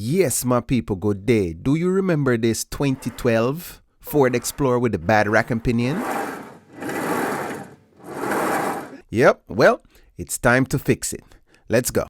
Yes, my people, good day. Do you remember this 2012 Ford Explorer with the bad rack and pinion? Yep, well, it's time to fix it. Let's go.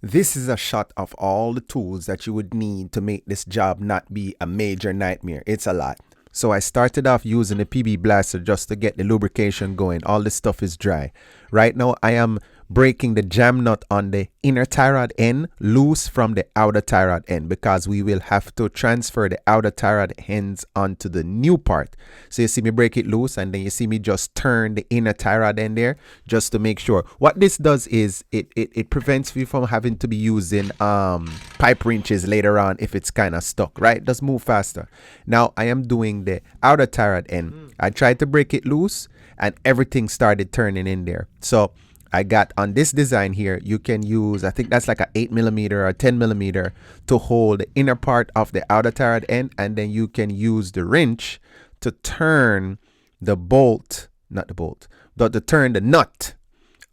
This is a shot of all the tools that you would need to make this job not be a major nightmare. It's a lot. So I started off using the PB blaster just to get the lubrication going. All this stuff is dry. Right now I am breaking the jam nut on the inner tie rod end loose from the outer tie rod end, because we will have to transfer the outer tie rod ends onto the new part. So you see me break it loose, and then you see me just turn the inner tie rod end there just to make sure. What this does is it prevents you from having to be using pipe wrenches later on if it's kind of stuck, right? It does move faster. Now I am doing the outer tie rod end. I tried to break it loose and everything started turning in there. So I got on this design here, you can use, I think that's like a 8mm or 10mm to hold the inner part of the outer tie rod end, and then you can use the wrench to turn the bolt, not the bolt, but to turn the nut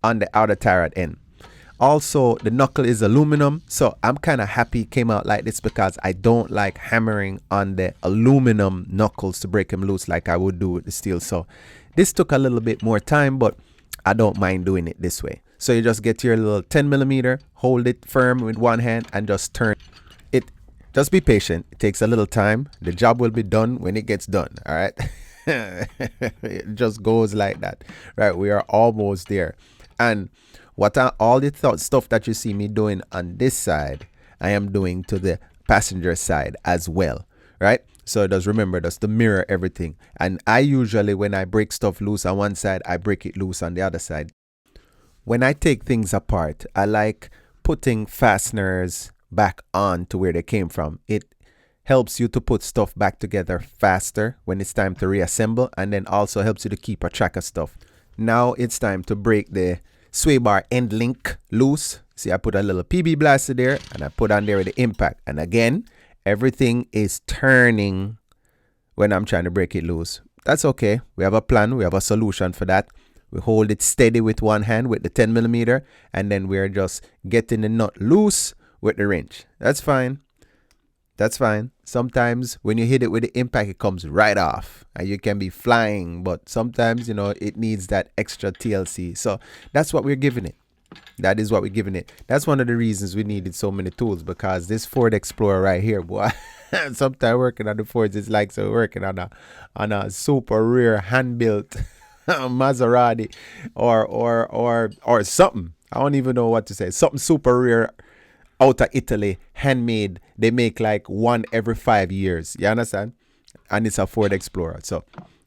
on the outer tie rod end. Also, the knuckle is aluminum, so I'm kind of happy it came out like this, because I don't like hammering on the aluminum knuckles to break them loose like I would do with the steel. So this took a little bit more time, but I don't mind doing it this way. So you just get your little 10mm, hold it firm with one hand and just turn it. Just be patient. It takes a little time. The job will be done when it gets done. All right. It just goes like that. Right. We are almost there. And what are all the stuff that you see me doing on this side, I am doing to the passenger side as well. Right. So just remember, just to mirror everything. And I usually, when I break stuff loose on one side, I break it loose on the other side. When I take things apart, I like putting fasteners back on to where they came from. It helps you to put stuff back together faster when it's time to reassemble, and then also helps you to keep a track of stuff. Now it's time to break the sway bar end link loose. See, I put a little PB blaster there, and I put on there with the impact. And again, everything is turning when I'm trying to break it loose. That's okay. We have a plan. We have a solution for that. We hold it steady with one hand with the 10mm, and then we're just getting the nut loose with the wrench. That's fine. That's fine. Sometimes when you hit it with the impact, it comes right off and you can be flying, but sometimes, you know, it needs that extra TLC. So that's what we're giving it. That is what we're giving it. That's one of the reasons we needed so many tools, because this Ford Explorer right here, boy, sometimes working on the Fords is like so working on a super rare hand-built Maserati or something. I don't even know what to say. Something super rare out of Italy, handmade. They make like one every 5 years. You understand? And it's a Ford Explorer. So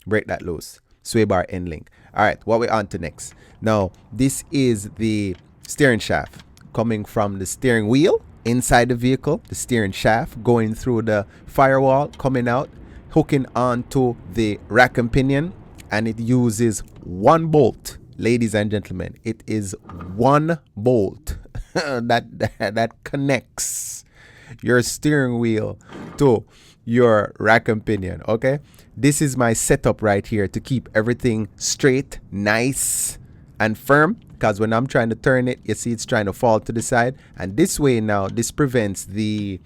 break that loose. Sway bar end link. All right, what we're on to next. Now, this is the steering shaft coming from the steering wheel inside the vehicle, the steering shaft going through the firewall, coming out, hooking onto the rack and pinion, and it uses one bolt. Ladies and gentlemen, it is one bolt that connects your steering wheel to your rack and pinion. Okay, this is my setup right here to keep everything straight, nice and firm, because when I'm trying to turn it, you see it's trying to fall to the side, and this way now this prevents the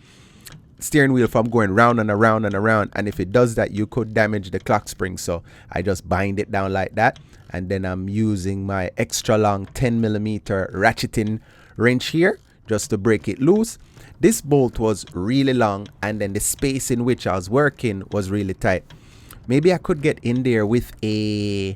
steering wheel from going round and around and around, and if it does that, you could damage the clock spring. So I just bind it down like that, and then I'm using my extra long 10mm ratcheting wrench here just to break it loose. This bolt was really long, and then the space in which I was working was really tight. Maybe I could get in there with a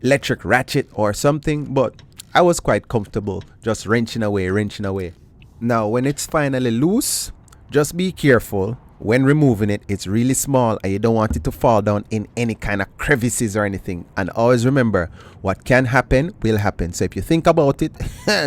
electric ratchet or something, but I was quite comfortable just wrenching away. Now when it's finally loose, just be careful when removing it. It's really small and you don't want it to fall down in any kind of crevices or anything. And always remember, what can happen will happen. So if you think about it,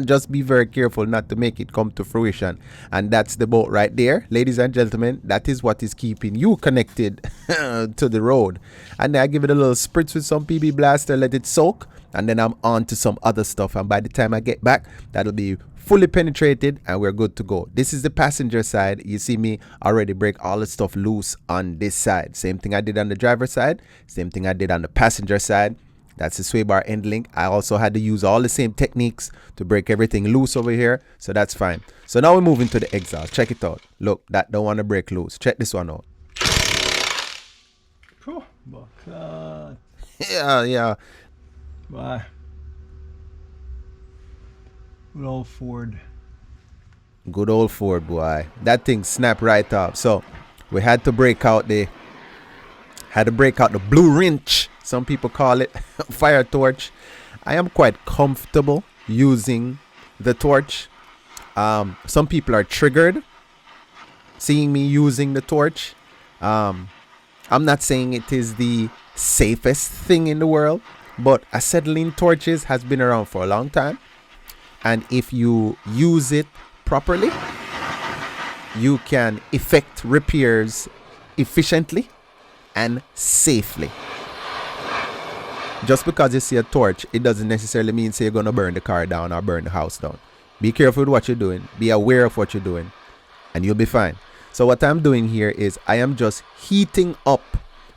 just be very careful not to make it come to fruition. And that's the bolt right there, ladies and gentlemen. That is what is keeping you connected to the road. And then I give it a little spritz with some PB blaster, let it soak, and then I'm on to some other stuff. And by the time I get back, that'll be fully penetrated and we're good to go. This is the passenger side. You see me already break all the stuff loose on this side. Same thing I did on the driver's side, same thing I did on the passenger side. That's the sway bar end link. I also had to use all the same techniques to break everything loose over here. So that's fine. So now we're moving to the exhaust. Check it out. Look, that don't want to break loose. Check this one out. Oh my God. Yeah. Bye. Good old Ford. Good old Ford, boy. That thing snapped right off. So we had to break out the blue wrench. Some people call it fire torch. I am quite comfortable using the torch. Some people are triggered seeing me using the torch. I'm not saying it is the safest thing in the world, but acetylene torches has been around for a long time. And if you use it properly, you can effect repairs efficiently and safely. Just because you see a torch, it doesn't necessarily mean say you're going to burn the car down or burn the house down. Be careful with what you're doing. Be aware of what you're doing, and you'll be fine. So what I'm doing here is I am just heating up,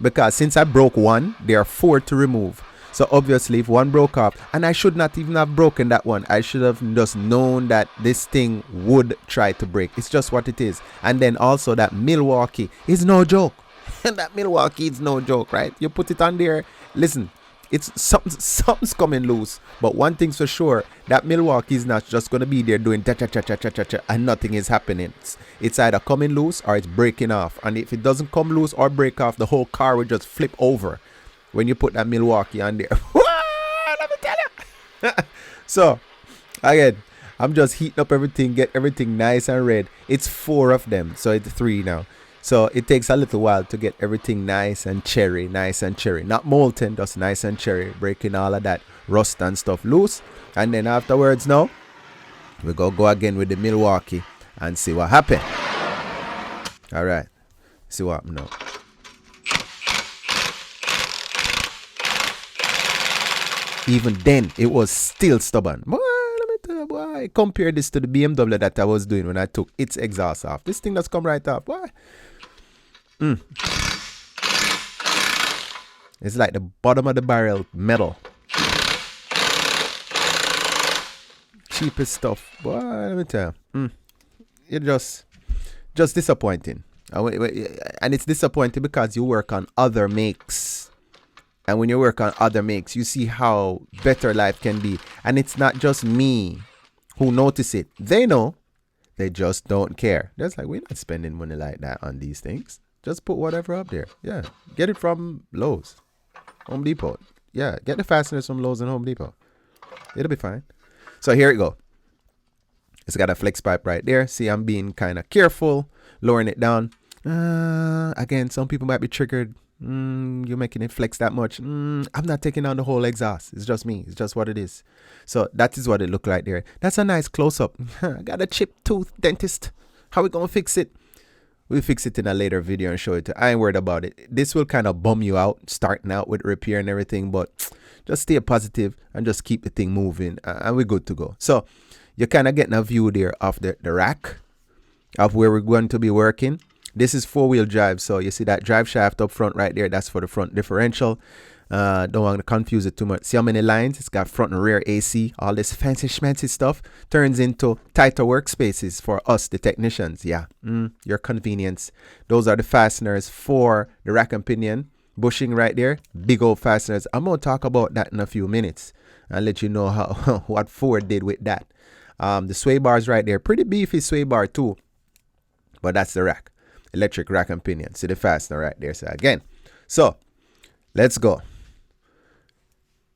because since I broke one, there are 4 to remove. So obviously if one broke off, and I should not even have broken that one, I should have just known that this thing would try to break. It's just what it is. And then also that Milwaukee is no joke. That Milwaukee is no joke, right? You put it on there. Listen, it's something's coming loose. But one thing's for sure, that Milwaukee is not just going to be there doing cha-cha-cha-cha-cha-cha and nothing is happening. It's either coming loose or it's breaking off. And if it doesn't come loose or break off, the whole car will just flip over when you put that Milwaukee on there. Let me tell you. So, again, I'm just heating up everything, get everything nice and red. It's 4 of them, so it's 3 now. So it takes a little while to get everything nice and cherry. Not molten, just nice and cherry. Breaking all of that rust and stuff loose. And then afterwards now, we go again with the Milwaukee and see what happened. All right. See what happened now. Even then, it was still stubborn. Boy, let me tell you, boy, compare this to the BMW that I was doing when I took its exhaust off. This thing does come right off. Boy. It's like the bottom of the barrel metal. Cheapest stuff. Boy, let me tell you. It's just disappointing. And it's disappointing because you work on other makes. And when you work on other makes, you see how better life can be. And it's not just me who notice it. They know. They just don't care. They're like, we're not spending money like that on these things. Just put whatever up there. Yeah. Get it from Lowe's. Home Depot. Yeah. Get the fasteners from Lowe's and Home Depot. It'll be fine. So here it go. It's got a flex pipe right there. See, I'm being kind of careful. Lowering it down. Again, some people might be triggered. You're making it flex that much. I'm not taking on the whole exhaust. It's just me. It's just what it is. So that is what it looked like there. That's a nice close-up. I got a chipped tooth, dentist. How we gonna fix it? We'll fix it in a later video and show it to you. I ain't worried about it. This will kind of bum you out, starting out with repair and everything, but just stay positive and just keep the thing moving, and we're good to go. So you're kind of getting a view there of the rack, of where we're going to be working. This is 4-wheel drive, so you see that drive shaft up front right there. That's for the front differential. Don't want to confuse it too much. See how many lines? It's got front and rear AC. All this fancy schmancy stuff turns into tighter workspaces for us, the technicians. Yeah, your convenience. Those are the fasteners for the rack and pinion. Bushing right there. Big old fasteners. I'm going to talk about that in a few minutes and let you know how what Ford did with that. The sway bars right there. Pretty beefy sway bar too. But that's the rack. Electric rack and pinion. See the fastener right there. So again. So let's go.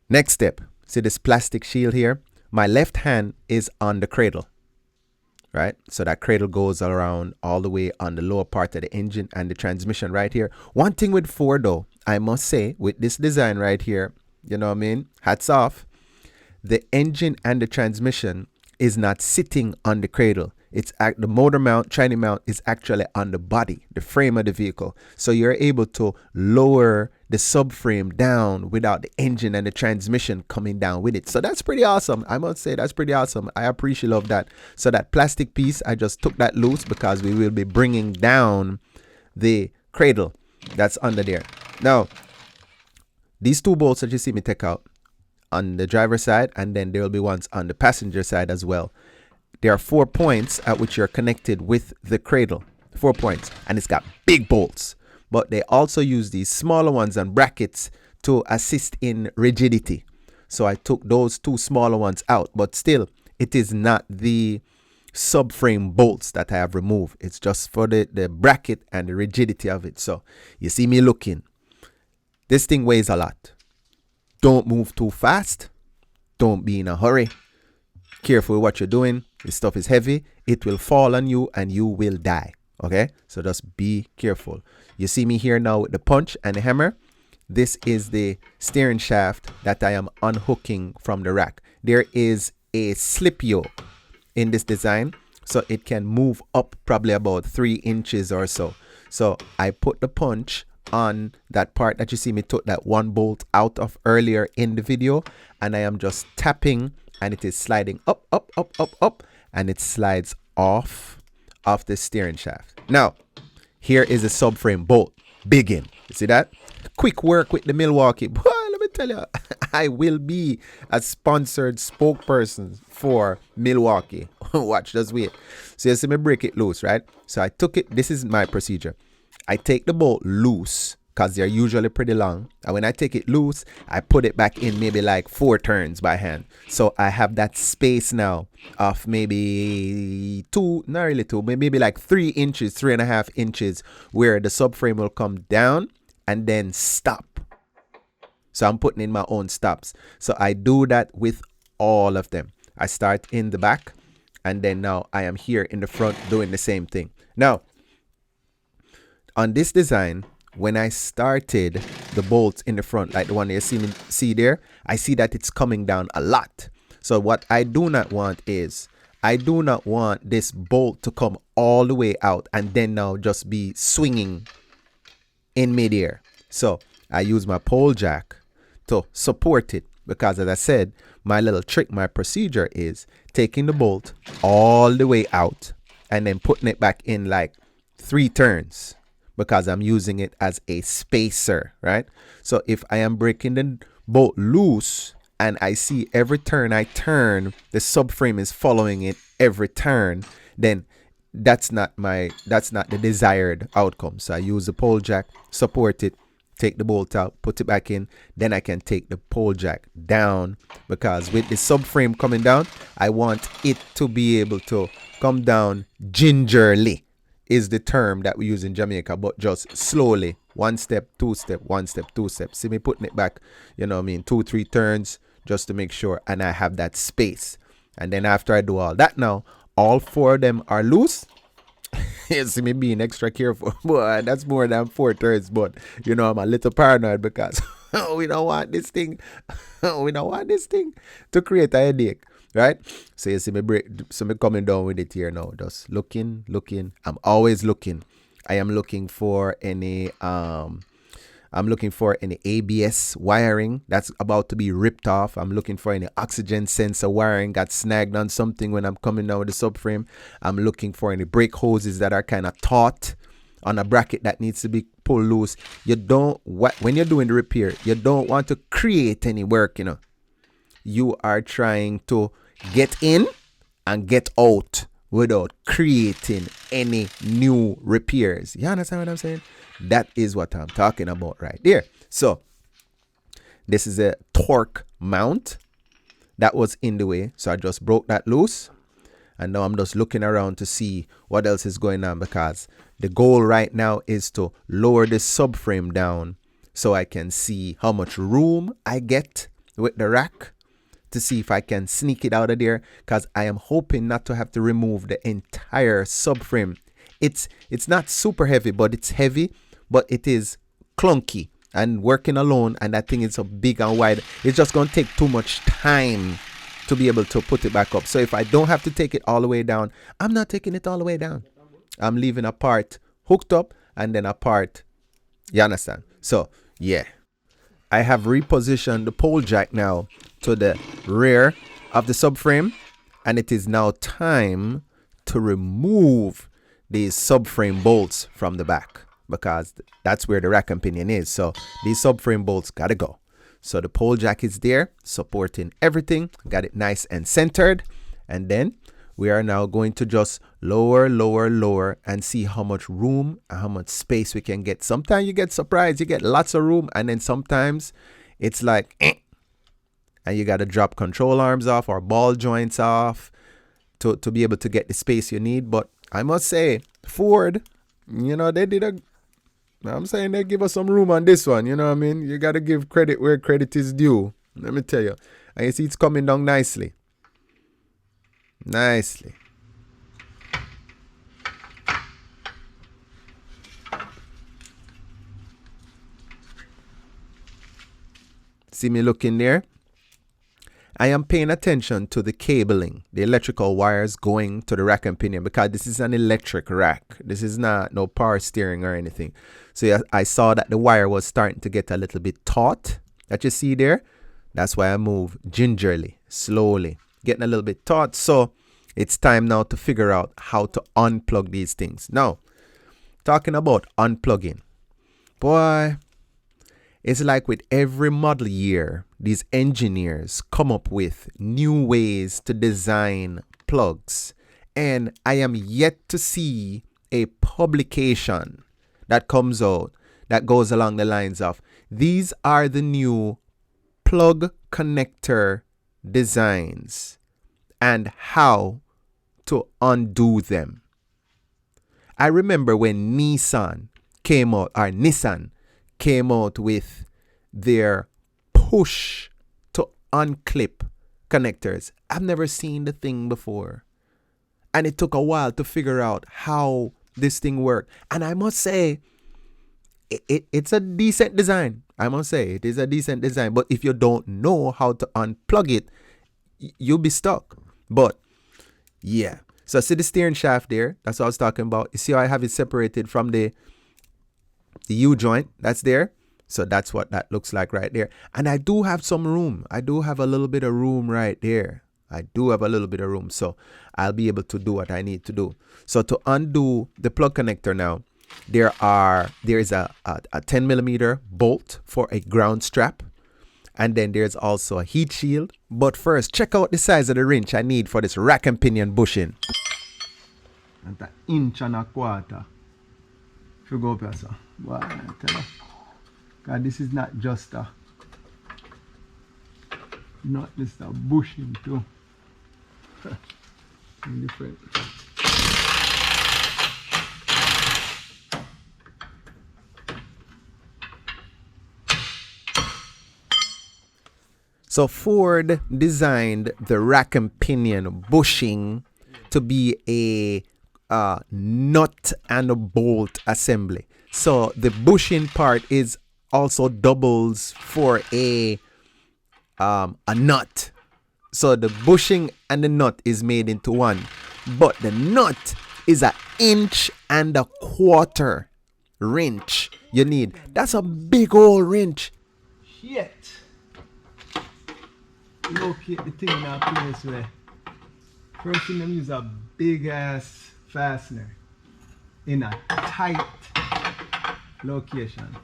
Next step. See this plastic shield here? My left hand is on the cradle. Right? So that cradle goes around all the way on the lower part of the engine and the transmission right here. One thing with Ford though, I must say, with this design right here, you know what I mean? Hats off. The engine and the transmission is not sitting on the cradle. It's the motor mount, tranny mount is actually on the body, the frame of the vehicle. So you're able to lower the subframe down without the engine and the transmission coming down with it. So that's pretty awesome. I must say that's pretty awesome. I appreciate love that. So that plastic piece, I just took that loose because we will be bringing down the cradle that's under there. Now, these 2 bolts that you see me take out on the driver's side, and then there will be ones on the passenger side as well. There are 4 points at which you're connected with the cradle. 4 points, and it's got big bolts. But they also use these smaller ones and brackets to assist in rigidity. So I took those 2 smaller ones out, but still, it is not the subframe bolts that I have removed. It's just for the bracket and the rigidity of it. So you see me looking. This thing weighs a lot. Don't move too fast. Don't be in a hurry. Careful with what you're doing. This stuff is heavy. It will fall on you and you will die. Okay? So just be careful. You see me here now with the punch and the hammer. This is the steering shaft that I am unhooking from the rack. There is a slip yoke in this design, so it can move up probably about 3 inches or so. So I put the punch on that part that you see me took that 1 bolt out of earlier in the video, and I am just tapping, and it is sliding up, up, up, up, up, and it slides off the steering shaft. Now, here is a subframe bolt. Big in. You see that? Quick work with the Milwaukee. Boy, let me tell you, I will be a sponsored spokesperson for Milwaukee. Watch, just wait. So you see me break it loose, right? So I took it. This is my procedure. I take the bolt loose because they're usually pretty long. And when I take it loose, I put it back in maybe like 4 turns by hand. So I have that space now of maybe 2, not really 2, maybe like 3 inches, 3.5 inches, where the subframe will come down and then stop. So I'm putting in my own stops. So I do that with all of them. I start in the back, and then now I am here in the front doing the same thing. Now, on this design, when I started the bolts in the front, like the one you see there, I see that it's coming down a lot. So what I do not want is, I do not want this bolt to come all the way out and then now just be swinging in midair. So I use my pole jack to support it, because as I said, my little trick, my procedure is taking the bolt all the way out and then putting it back in like 3 turns, because I'm using it as a spacer, right? So if I am breaking the bolt loose and I see every turn I turn, the subframe is following it every turn, then that's not the desired outcome. So I use the pole jack, support it, take the bolt out, put it back in, then I can take the pole jack down, because with the subframe coming down, I want it to be able to come down gingerly, is the term that we use in Jamaica, but just slowly, 1 step, 2 step, 1 step, 2 steps. See me putting it back, you know what I mean, 2, 3 turns, just to make sure, and I have that space. And then after I do all that now, all 4 of them are loose. You see me being extra careful. Boy, that's more than 4 turns, but you know, I'm a little paranoid because we don't want this thing to create a headache, right? So you see me coming down with it here now, just looking. I'm always looking. I am looking for any ABS wiring that's about to be ripped off. I'm looking for any oxygen sensor wiring got snagged on something when I'm coming down with the subframe. I'm looking for any brake hoses that are kind of taut on a bracket that needs to be pulled loose. When you're doing the repair, you don't want to create any work, you know. You are trying to get in and get out without creating any new repairs. You understand what I'm saying? That is what I'm talking about right there. So this is a torque mount that was in the way. So I just broke that loose. And now I'm just looking around to see what else is going on, because the goal right now is to lower the subframe down so I can see how much room I get with the rack, to see if I can sneak it out of there, because I am hoping not to have to remove the entire subframe. It's not super heavy, but it's heavy, but it is clunky, and working alone, and that thing is so big and wide, it's just going to take too much time to be able to put it back up. So if I don't have to take it all the way down, I'm not taking it all the way down. I'm leaving a part hooked up and then a part, you understand? So yeah, I have repositioned the pole jack now to the rear of the subframe, and it is now time to remove these subframe bolts from the back, because that's where the rack and pinion is. So these subframe bolts gotta go. So the pole jack is there, supporting everything. Got it nice and centered. And then we are now going to just lower, lower, lower and see how much room and how much space we can get. Sometimes you get surprised, you get lots of room, and then sometimes it's like, and you got to drop control arms off or ball joints off to be able to get the space you need. But I must say, Ford, you know, they give us some room on this one. You know what I mean? You got to give credit where credit is due. Let me tell you. And you see it's coming down nicely. Nicely. See me looking there? I am paying attention to the cabling, the electrical wires going to the rack and pinion, because this is an electric rack. This is not no power steering or anything. So yeah, I saw that the wire was starting to get a little bit taut, that you see there. That's why I move gingerly, slowly, getting a little bit taut. So it's time now to figure out how to unplug these things. Now, talking about unplugging, boy, it's like with every model year, these engineers come up with new ways to design plugs. And I am yet to see a publication that comes out that goes along the lines of, these are the new plug connector designs and how to undo them. I remember when Nissan came out with their push to unclip connectors. I've never seen the thing before. And it took a while to figure out how this thing worked. And I must say, it's a decent design. I must say, it is a decent design. But if you don't know how to unplug it, you'll be stuck. But yeah. So see the steering shaft there? That's what I was talking about. You see how I have it separated from the U-joint? That's there. So that's what that looks like right there. And I do have some room. I do have a little bit of room right there. I do have a little bit of room. So I'll be able to do what I need to do. So to undo the plug connector now, there is a 10 millimeter bolt for a ground strap. And then there's also a heat shield. But first, check out the size of the wrench I need for this rack and pinion bushing. And an inch and a quarter. If you go up here, sir. Wow, I tell you. God, this is not just a bushing too. Different. So Ford designed the rack and pinion bushing to be a nut and a bolt assembly. So the bushing part is also doubles for a nut. So the bushing and the nut is made into one, but the nut is an inch and a quarter wrench you need. That's a big old wrench. Shit. Locate the thing in our place way. First thing them use a big ass fastener in a tight location.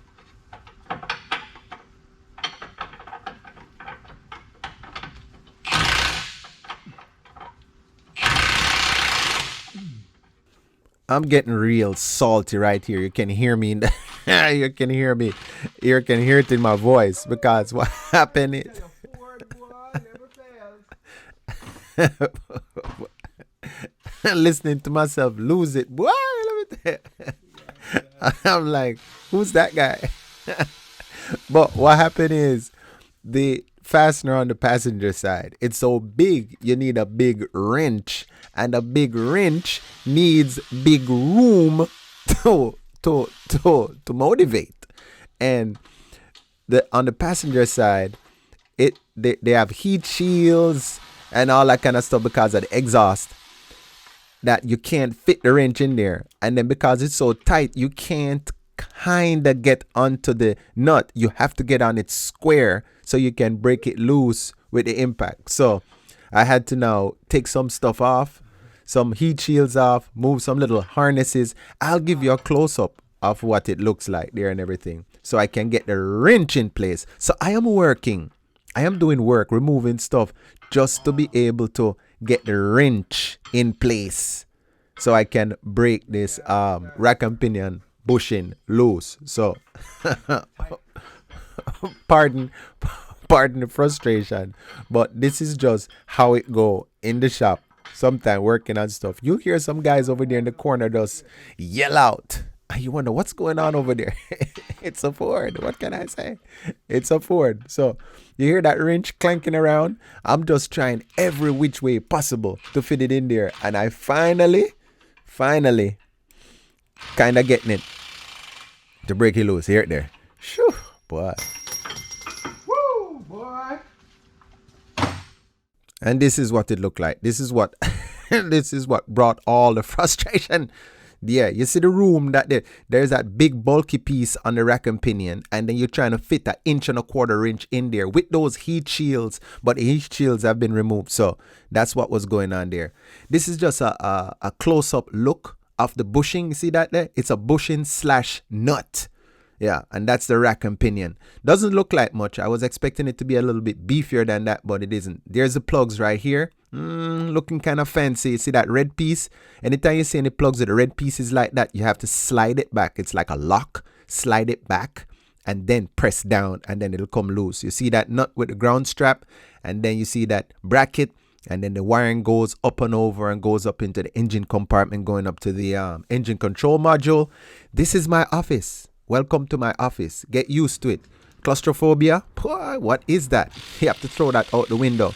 I'm getting real salty right here. You can hear me. You can hear me. You can hear it in my voice because what happened is. Listening to myself lose it. Boy, I'm like, who's that guy? But what happened is the fastener on the passenger side, it's so big, you need a big wrench. And a big wrench needs big room to motivate. And on the passenger side, they have heat shields and all that kind of stuff because of the exhaust that you can't fit the wrench in there. And then because it's so tight, you can't kind of get onto the nut. You have to get on it square so you can break it loose with the impact. So I had to now take some stuff off, some heat shields off, move some little harnesses. I'll give you a close-up of what it looks like there and everything, so I can get the wrench in place. So I am working. I am doing work, removing stuff just to be able to get the wrench in place so I can break this rack and pinion bushing loose. So pardon the frustration, but this is just how it go in the shop. Sometime working on stuff, you hear some guys over there in the corner just yell out, and you wonder what's going on over there. It's a Ford. What can I say? It's a Ford. So you hear that wrench clanking around. I'm just trying every which way possible to fit it in there, and I finally kind of getting it to break it loose. Here it there. Shoo, boy. Woo, boy. And this is what it looked like. This is what this is what brought all the frustration. Yeah, you see the room that there's that big bulky piece on the rack and pinion, and then you're trying to fit an 1.25 inch in there with those heat shields, but the heat shields have been removed. So that's what was going on there. This is just a close-up look of the bushing. You see that there? It's a bushing / nut. Yeah, and that's the rack and pinion. Doesn't look like much. I was expecting it to be a little bit beefier than that, but it isn't. There's the plugs right here. Looking kind of fancy. You see that red piece? Anytime you see any plugs with the red pieces like that, you have to slide it back. It's like a lock. Slide it back and then press down, and then it'll come loose. You see that nut with the ground strap, and then you see that bracket, and then the wiring goes up and over and goes up into the engine compartment, going up to the engine control module. This is my office. Welcome to my office. Get used to it. Claustrophobia? Boy, what is that? You have to throw that out the window.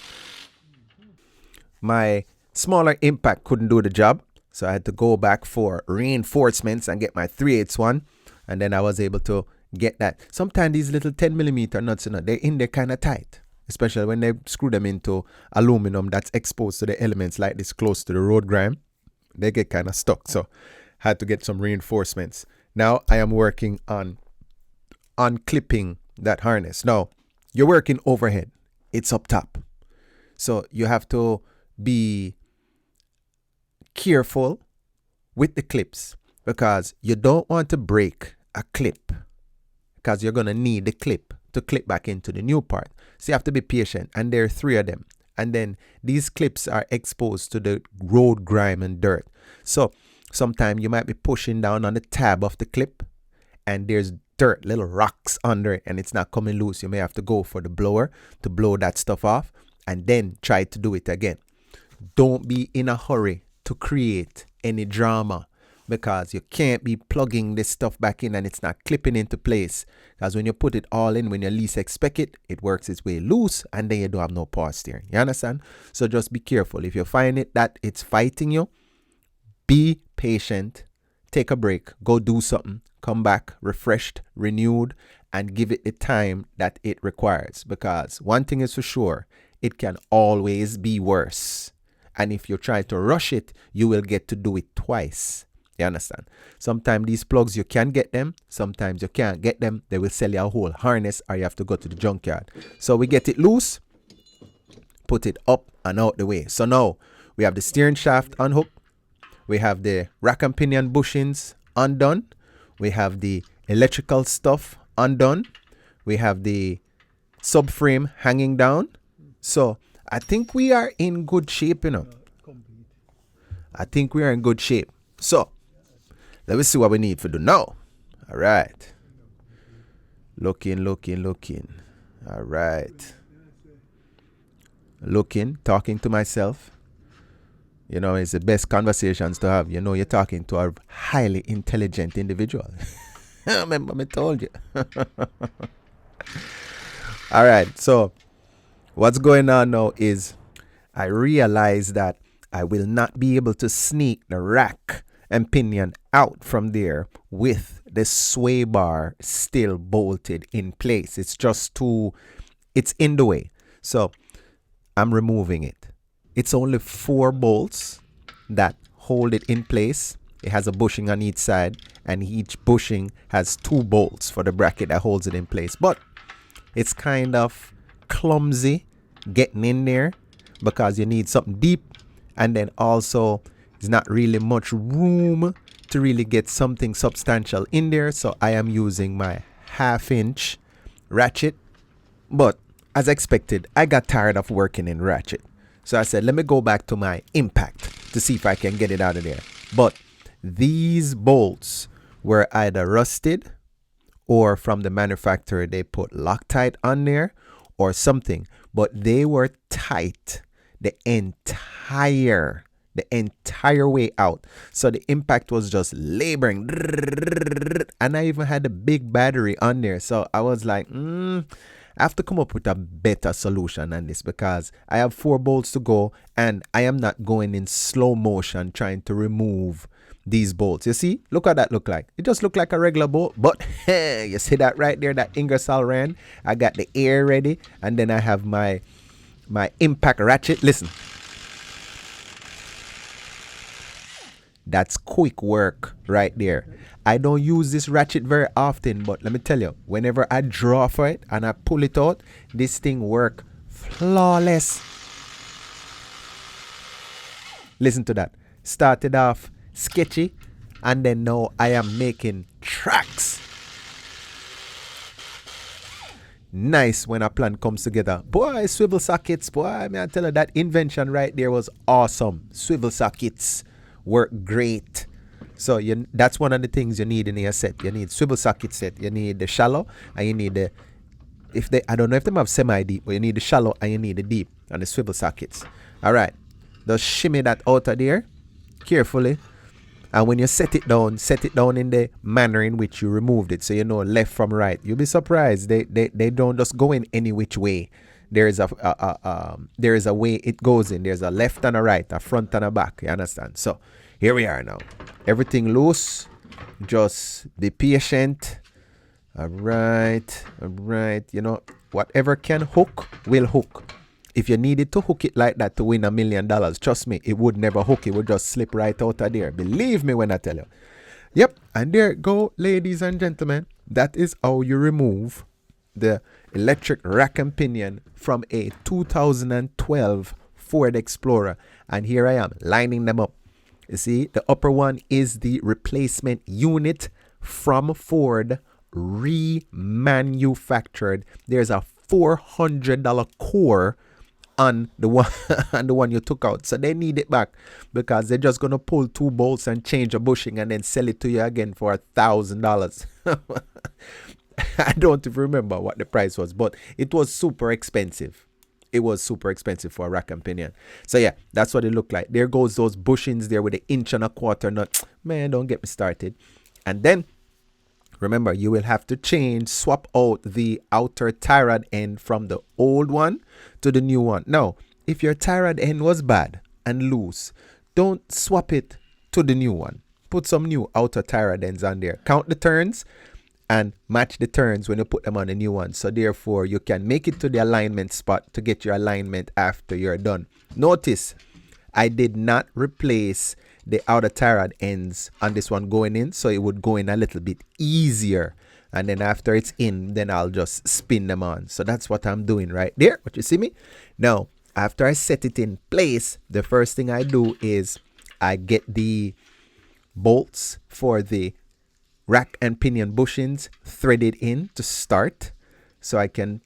My smaller impact couldn't do the job, so I had to go back for reinforcements and get my 3/8 one, and then I was able to get that. Sometimes these little 10mm nuts, they're in there kind of tight, especially when they screw them into aluminum that's exposed to the elements like this close to the road grime. They get kind of stuck, so I had to get some reinforcements. Now I am working on clipping that harness. Now you're working overhead. It's up top. So you have to be careful with the clips, because you don't want to break a clip, because you're going to need the clip to clip back into the new part. So you have to be patient, and there are 3 of them. And then these clips are exposed to the road grime and dirt. So sometimes you might be pushing down on the tab of the clip, and there's dirt, little rocks under it, and it's not coming loose. You may have to go for the blower to blow that stuff off, and then try to do it again. Don't be in a hurry to create any drama, because you can't be plugging this stuff back in and it's not clipping into place. Because when you put it all in, when you least expect it, it works its way loose, and then you don't have no power steering. You understand? So just be careful. If you find it that it's fighting you, be patient, take a break, go do something, come back refreshed, renewed, and give it the time that it requires. Because one thing is for sure, it can always be worse. And if you try to rush it, you will get to do it twice. You understand? Sometimes these plugs, you can get them. Sometimes you can't get them. They will sell you a whole harness, or you have to go to the junkyard. So we get it loose, put it up and out the way. So now we have the steering shaft unhooked. We have the rack and pinion bushings undone. We have the electrical stuff undone. We have the subframe hanging down. So I think we are in good shape, I think we are in good shape. So let me see what we need to do now. All right. Looking. All right. Looking, talking to myself. It's the best conversations to have. You're talking to a highly intelligent individual. Remember, I told you. All right. So what's going on now is I realize that I will not be able to sneak the rack and pinion out from there with the sway bar still bolted in place. It's it's in the way. So I'm removing it. It's only 4 bolts that hold it in place. It has a bushing on each side, and each bushing has 2 bolts for the bracket that holds it in place. But it's kind of clumsy getting in there, because you need something deep, and then also there's not really much room to really get something substantial in there, so I am using my 1/2 inch ratchet. But as expected, I got tired of working in ratchet, so I said, let me go back to my impact to see if I can get it out of there. But these bolts were either rusted, or from the manufacturer they put Loctite on there or something, but they were tight the entire way out. So the impact was just laboring, and I even had a big battery on there. So I was like, I have to come up with a better solution than this, because I have 4 bolts to go and I am not going in slow motion trying to remove these bolts. You see, look how that look like. It just look like a regular bolt, but you see that right there, that Ingersoll Rand. I got the air ready, and then I have my impact ratchet. Listen, that's quick work right there. I don't use this ratchet very often, but let me tell you, whenever I draw for it and I pull it out, this thing work flawless. Listen to that. Started off sketchy, and then now I am making tracks. Nice when a plan comes together. Boy, swivel sockets, boy, I mean, I tell you, that invention right there was awesome. Swivel sockets work great. So that's one of the things you need in your set. You need swivel socket set. You need the shallow, and you need the, I don't know if they have semi-deep, but you need the shallow and you need the deep and the swivel sockets. All right, just shimmy that out of there carefully. And when you set it down in the manner in which you removed it, so you know left from right. You'll be surprised. They don't just go in any which way. There is a way it goes in. There's a left and a right, a front and a back. You understand? So here we are now. Everything loose. Just be patient. All right. You know, whatever can hook will hook. If you needed to hook it like that to win $1 million, trust me, it would never hook. It would just slip right out of there. Believe me when I tell you. Yep, and there it go, ladies and gentlemen. That is how you remove the electric rack and pinion from a 2012 Ford Explorer. And here I am lining them up. You see, the upper one is the replacement unit from Ford, remanufactured. There's a $400 core on the one you took out, so they need it back, because they're just gonna pull 2 bolts and change a bushing and then sell it to you again for $1,000. I don't even remember what the price was, but it was super expensive. It was super expensive for a rack and pinion. So yeah, that's what it looked like. There goes those bushings there with the 1.25 inch nut. Man, don't get me started. And then remember, you will have to swap out the outer tie rod end from the old one to the new one. Now, if your tie rod end was bad and loose, don't swap it to the new one. Put some new outer tie rod ends on there. Count the turns and match the turns when you put them on the new one. So therefore, you can make it to the alignment spot to get your alignment after you're done. Notice, I did not replace the outer tie rod ends on this one going in, so it would go in a little bit easier, and then after it's in, then I'll just spin them on. So that's what I'm doing right there. What you see me now, after I set it in place, the first thing I do is I get the bolts for the rack and pinion bushings threaded in to start, so I can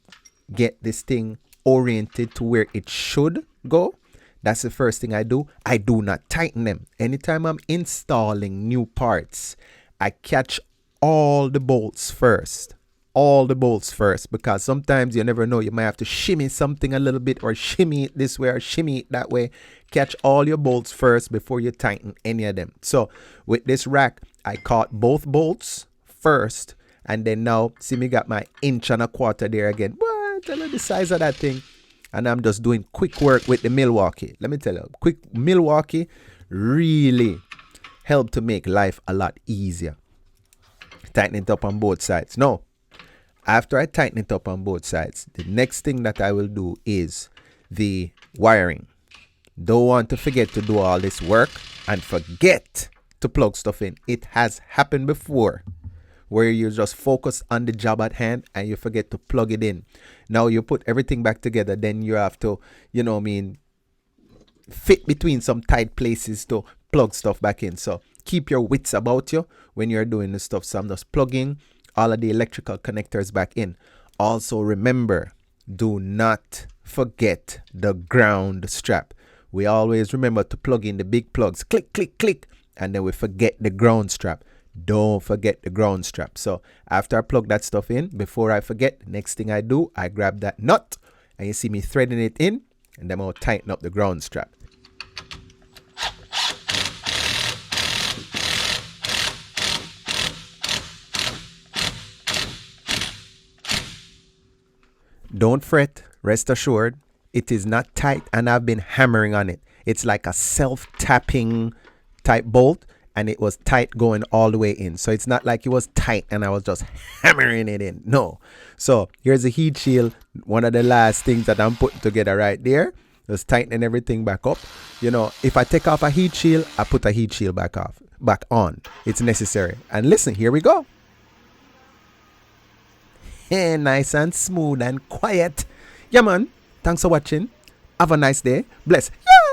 get this thing oriented to where it should go. That's the first thing I do. I do not tighten them. Anytime I'm installing new parts, I catch all the bolts first. Because sometimes you never know. You might have to shimmy something a little bit, or shimmy it this way or shimmy it that way. Catch all your bolts first before you tighten any of them. So with this rack, I caught both bolts first, and then now, see me got my 1.25 inch there again. Boy, tell you the size of that thing. And I'm just doing quick work with the Milwaukee. Let me tell you, quick Milwaukee really helped to make life a lot easier. Tighten it up on both sides. Now, after I tighten it up on both sides, the next thing that I will do is the wiring. Don't want to forget to do all this work and forget to plug stuff in. It has happened before, where you just focus on the job at hand and you forget to plug it in. Now you put everything back together, then you have to, fit between some tight places to plug stuff back in. So keep your wits about you when you're doing this stuff. So I'm just plugging all of the electrical connectors back in. Also remember, do not forget the ground strap. We always remember to plug in the big plugs, click, click, click, and then we forget the ground strap. Don't forget the ground strap. So after I plug that stuff in, before I forget, next thing I do, I grab that nut, and you see me threading it in, and then I'll tighten up the ground strap. Don't fret, rest assured, it is not tight, and I've been hammering on it. It's like a self-tapping type bolt, and it was tight going all the way in. So it's not like it was tight and I was just hammering it in. No. So here's a heat shield, one of the last things that I'm putting together right there. Just tightening everything back up. You know, if I take off a heat shield, I put a heat shield back on. It's necessary. And listen, here we go. Hey, nice and smooth and quiet. Yeah, man. Thanks for watching. Have a nice day. Bless. Yeah.